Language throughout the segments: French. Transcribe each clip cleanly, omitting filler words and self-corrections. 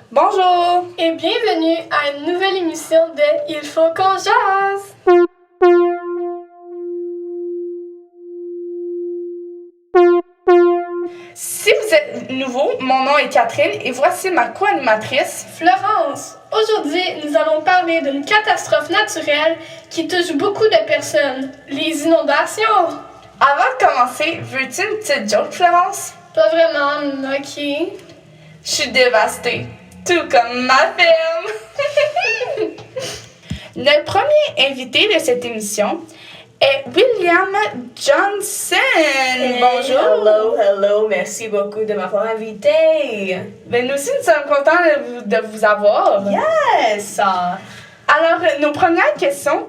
Bonjour! Et bienvenue à une nouvelle émission de Il faut qu'on jase! Si vous êtes nouveau, mon nom est Catherine et voici ma co-animatrice, Florence! Aujourd'hui, nous allons parler d'une catastrophe naturelle qui touche beaucoup de personnes, les inondations! Avant de commencer, veux-tu une petite joke, Florence? Pas vraiment, ok. Je suis dévastée, tout comme ma ferme! Le premier invité de cette émission est William Johnson. Hey, Bonjour! hello, merci beaucoup de m'avoir invité. Ben, nous aussi, nous sommes contents de vous avoir. Yes! Alors, nos premières questions,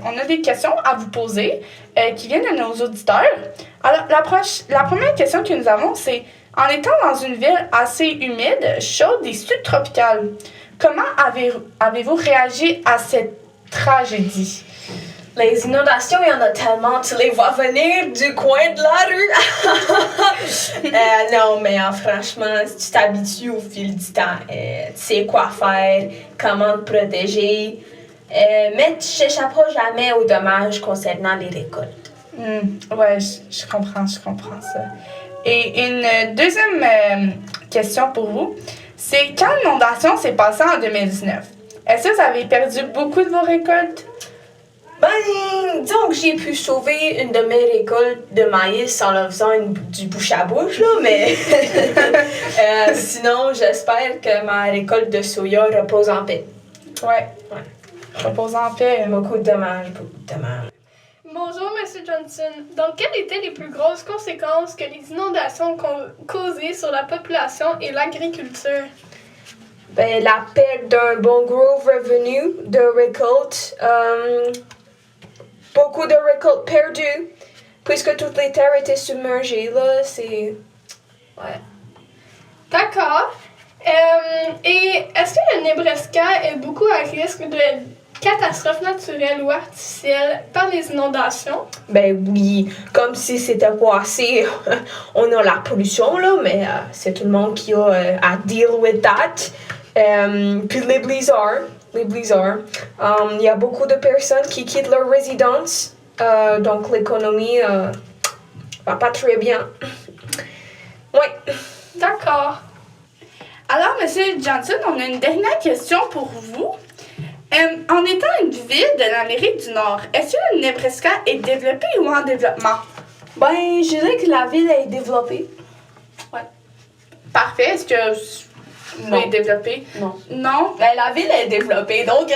on a des questions à vous poser qui viennent de nos auditeurs. Alors, la première question que nous avons, c'est en étant dans une ville assez humide, chaude et subtropicale, comment avez-vous réagi à cette tragédie? Les inondations, il y en a tellement, tu les vois venir du coin de la rue. Non, mais franchement, tu t'habitues au fil du temps. Tu sais quoi faire, comment te protéger, mais tu n'échapperas jamais aux dommages concernant les récoltes. Ouais, je comprends ça. Et une deuxième question pour vous, c'est quand l'inondation s'est passée en 2019, est-ce que vous avez perdu beaucoup de vos récoltes? Ben, disons que j'ai pu sauver une de mes récoltes de maïs en leur faisant du bouche à bouche, là, mais sinon, j'espère que ma récolte de soya repose en paix. Ouais. Repose en paix. Beaucoup de dommages. Bonjour, M. Johnson. Donc, quelles étaient les plus grosses conséquences que les inondations ont causées sur la population et l'agriculture? Ben, la perte d'un bon gros revenu de récolte, beaucoup de récoltes perdues, puisque toutes les terres étaient submergées, là, c'est... Ouais. D'accord. Et est-ce que le Nebraska est beaucoup à risque de catastrophes naturelles ou artificielles par les inondations? Ben oui, comme si c'était pas assez. On a la pollution, là, mais c'est tout le monde qui a à deal with that. Puis les blizzards. Il y a beaucoup de personnes qui quittent leur résidence, donc l'économie va pas très bien. Oui. D'accord. Alors, Monsieur Johnson, on a une dernière question pour vous. En étant une ville de l'Amérique du Nord, est-ce que le Nebraska est développé ou en développement? Ben, je dirais que la ville est développée. Ouais. Parfait. Est-ce que vous est développé? Non. Non? Ben, la ville est développée, donc...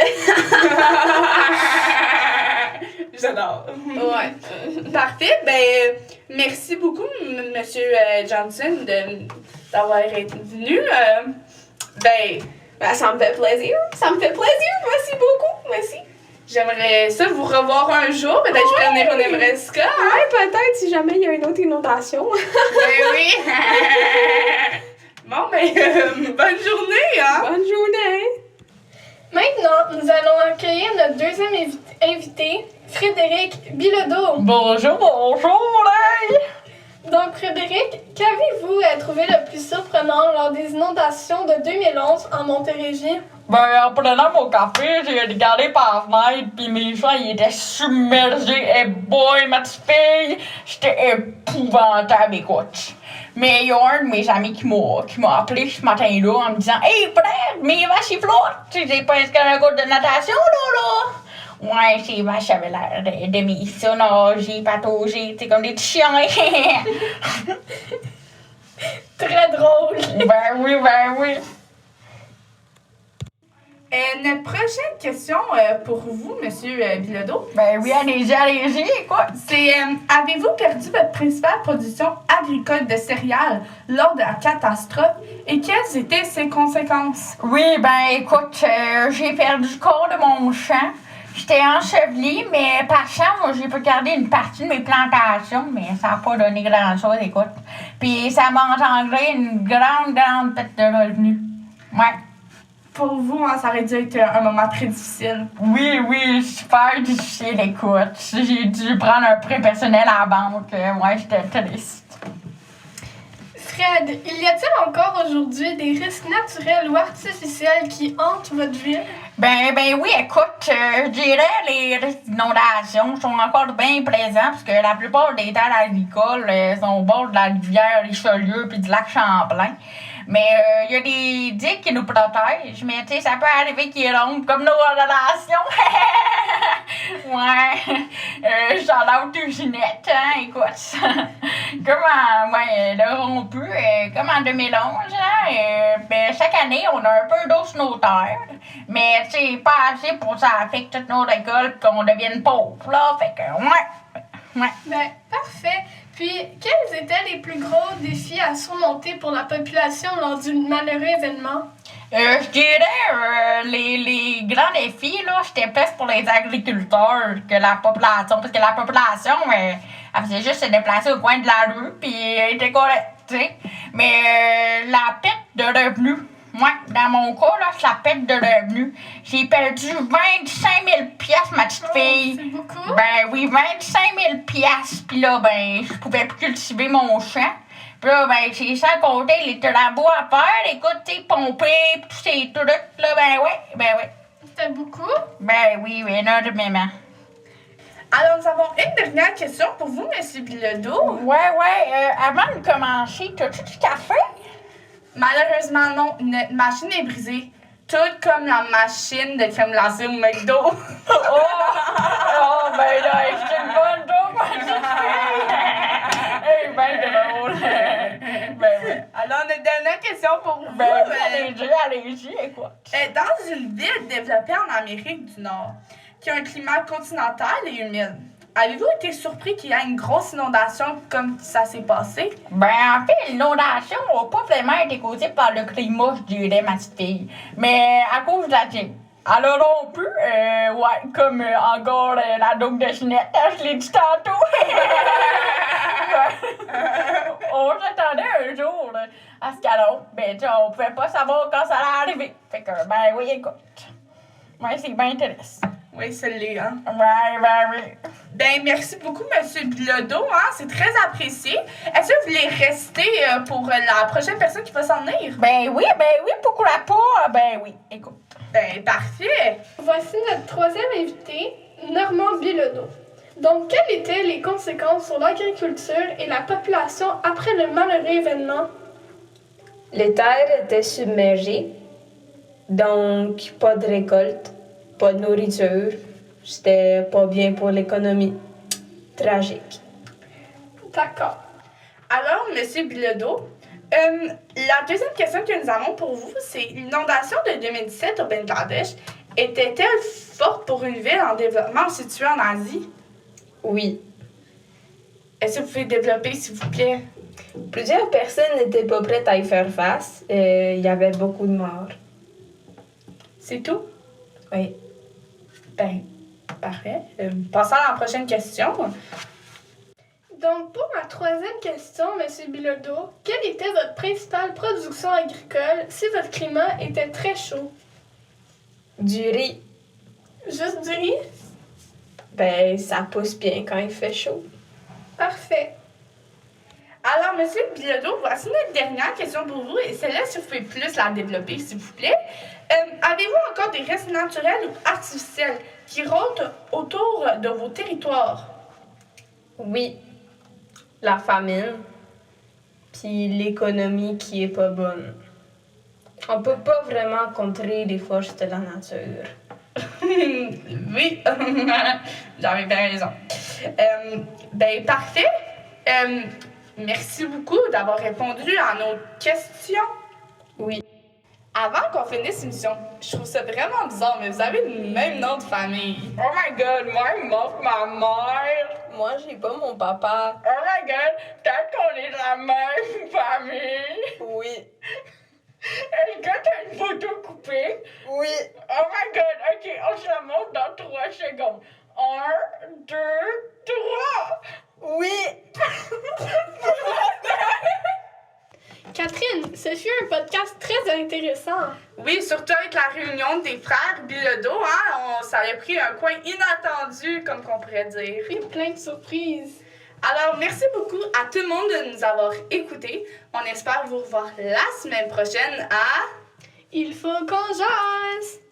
J'adore. Ouais. Parfait. Ben, merci beaucoup, Monsieur Johnson, d'avoir été venu. Ben, ça me fait plaisir. Merci beaucoup. Merci. J'aimerais ça vous revoir un jour. Peut-être que je pourrais venir au Nebraska. Ouais, peut-être si jamais il y a une autre inondation. Ben oui. Bon, bonne journée, hein? Bonne journée. Maintenant, nous allons accueillir notre deuxième invité, Frédéric Bilodeau. Bonjour, hey! Donc, Frédéric, qu'avez-vous trouvé le plus surprenant lors des inondations de 2011 en Montérégie? Ben, en prenant mon café, j'ai regardé par la fenêtre, pis mes champs, ils étaient submergés. Et boy, ma petite fille, j'étais épouvantable, écoute. Mais il y a un de mes amis qui m'a appelé ce matin-là en me disant « Hey, frère, mes vaches, ils flottent! Tu sais, pas inscrit un cours de natation, là! » Ouais, ces vaches avaient l'air de mes ça, nager, patauger, tu sais, comme des petits chiens. Très drôle. Ben oui. Notre prochaine question pour vous, Monsieur Bilodeau, Ben oui, allez-y, écoute. c'est avez-vous perdu votre principale production agricole de céréales lors de la catastrophe et quelles étaient ses conséquences? Oui, ben écoute, j'ai perdu le corps de mon champ. J'étais ensevelie, mais par chance, j'ai pu garder une partie de mes plantations, mais ça n'a pas donné grand-chose, écoute. Puis ça m'a engendré une grande perte de revenus. Ouais. Pour vous, hein, ça aurait dû être un moment très difficile. Oui, super difficile, écoute. J'ai dû prendre un prêt personnel à la banque. Ouais, j'étais triste. Fred, y a-t-il encore aujourd'hui des risques naturels ou artificiels qui hantent votre ville? Ben oui, écoute, je dirais les risques d'inondation sont encore bien présents parce que la plupart des terres agricoles sont au bord de la rivière Richelieu puis du lac Champlain. Mais il y a des digues qui nous protègent, mais tu sais, ça peut arriver qu'ils rompent comme nos relations. Ouais, shout-out to Ginette, hein, écoute. Comme elle a rompu, comme en 2011, hein, ben, chaque année, on a un peu d'eau sur nos terres. Mais tu sais, pas assez pour que ça affecte toutes nos récoltes et qu'on devienne pauvres, là. Fait que, ouais. Ben, parfait. Puis, quels étaient les plus gros défis à surmonter pour la population lors du malheureux événement? Je dirais les grands défis, là, c'était plus pour les agriculteurs que la population. Parce que la population, elle faisait juste se déplacer au coin de la rue, puis elle était correcte, tu sais. Mais la perte de revenus, moi, dans mon cas, là, c'est la perte de revenus. J'ai perdu 25 000 piastres, ma petite fille. C'est beaucoup? Ben oui, 25 000 piastres. Puis là, ben, je pouvais plus cultiver mon champ. Puis là, ben, c'est sans compter les travaux à faire. Écoute, tu sais, pomper, pis tous ces trucs, là, ben ouais. C'était beaucoup? Ben oui, énormément. Alors, nous avons une dernière question pour vous, M. Bilodeau. Ouais, avant de commencer, t'as-tu du café? Malheureusement, non. Notre machine est brisée. Tout comme la machine de crème glacée au McDo. Oh, ben là, c'est une bonne joke, ma petite fille. Hey, ben drôle. Ben oui. Alors, notre dernière question pour vous. Ben oui, allez-y, écoute. Dans une ville développée en Amérique du Nord, qui a un climat continental et humide, avez-vous été surpris qu'il y ait une grosse inondation comme ça s'est passé? Ben, en fait, l'inondation n'a pas vraiment été causée par le climat, je dirais, ma petite fille. Mais à cause de la tienne. Alors non plus, ouais, comme encore la dogue de Ginette, je l'ai dit tantôt. On s'attendait un jour là, à ce qu'alors, ben, tu sais, on pouvait pas savoir quand ça allait arriver. Fait que, ben oui, écoute. Ouais, c'est bien intéressant. Oui, c'est l'est, hein? Ouais. Ben, merci beaucoup, M. Bilodeau, hein? C'est très apprécié. Est-ce que vous voulez rester pour la prochaine personne qui va s'en venir? Ben oui, pourquoi pas? Ben oui, écoute. Ben, parfait. Voici notre troisième invité, Normand Bilodeau. Donc, quelles étaient les conséquences sur l'agriculture et la population après le malheureux événement? Les terres étaient submergées, donc pas de récolte, pas de nourriture. C'était pas bien pour l'économie. Tragique. D'accord. Alors, M. Bilodeau, la deuxième question que nous avons pour vous, c'est l'inondation de 2017 au Bangladesh était-elle forte pour une ville en développement située en Asie? Oui. Est-ce que vous pouvez développer, s'il vous plaît? Plusieurs personnes n'étaient pas prêtes à y faire face. Il y avait beaucoup de morts. C'est tout? Oui. Ben, parfait. Passons à la prochaine question. Donc, pour ma troisième question, M. Bilodeau, quelle était votre principale production agricole si votre climat était très chaud? Du riz, Juste du riz? ben ça pousse bien quand il fait chaud. Parfait. Alors, M. Bilodeau, voici notre dernière question pour vous, et celle-là, si vous pouvez plus la développer, s'il vous plaît. Avez-vous encore des risques naturels ou artificiels qui rôdent autour de vos territoires? Oui. La famine, puis l'économie qui est pas bonne. On peut pas vraiment contrer les forces de la nature. Oui, vous avez bien raison. Ben, parfait. Merci beaucoup d'avoir répondu à nos questions. Oui. Avant qu'on finisse l'émission, je trouve ça vraiment bizarre, mais vous avez le même nom de famille. Oh my god, moi, il manque ma mère. Moi, j'ai pas mon papa. Oh my god, peut-être qu'on est de la même famille. Oui. Est-ce que t'as une photo coupée? Oui. Oh my god, ok, on se la montre dans 3 secondes. 1, 2, 3. Oui. Catherine, ce fut un podcast très intéressant. Oui, surtout avec la réunion des frères Bilodeau, hein, ça a pris un coin inattendu, comme qu'on pourrait dire. Puis plein de surprises. Alors, merci beaucoup à tout le monde de nous avoir écoutés. On espère vous revoir la semaine prochaine à... Il faut qu'on jase!